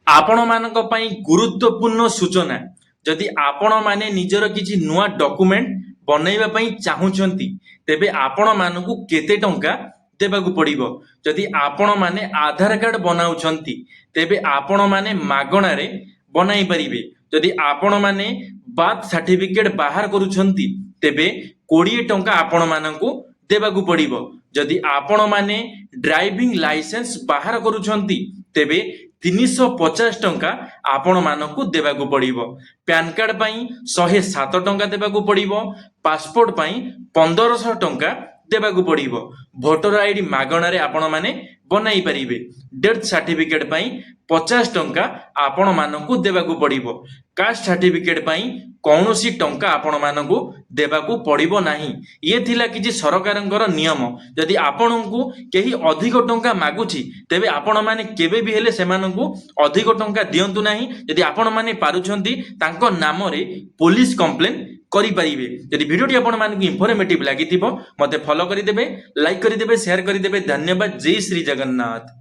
आपण मानक पई गुरुत्वपूर्ण सूचना जदि आपण माने निजर किछि नुआ डॉक्यूमेंट बनैबा पई चाहुचंती तेबे आपण मानकु केते टंका देबाकू पड़िबो। जदि आपण माने आधार कार्ड बनाउछंती तेबे आपण माने मागणा रे बनाई परिबे। जदि आपण माने बार्थ सर्टिफिकेट बाहर करूछंती तेबे 20 टंका आपण मानकु देबाकू पड़िबो। जदि आपण माने ड्राइविंग लाइसेंस बाहर करूछंती तेबे 350 टंका आपण मानकु देबाकू पड़िबो। पैन कार्ड पई 107 टंका देबाकू पड़िबो। पासपोर्ट पई 1500 टंका देबाकू पड़िबो। भोटर आईडी मागणा रे आपण माने बनाई परिबे। डेथ सर्टिफिकेट पई 50 टंका आपण मानकु देबाकू पड़िबो। कास्ट सर्टिफिकेट पई कौनसी टंका आपण मानकु देबाकू पड़िबो नाही। ये थिला किछि सरकारंकर नियम। जदि आपणकु केही अधिक टंका मागुछि तेबे आपण माने केबे भी हेले सेमानकु अधिक टंका दियंतु नाही। जदि आपण माने पारुछंती तांको नाम रे पुलिस कंप्लेन करि परिबे। जदि वीडियोटी आपण मानकु इंफॉर्मेटिव लागिथिबो मते फॉलो करि देबे, लाइक करि देबे, शेयर करि देबे। धन्यवाद। जय श्री जगन्नाथ।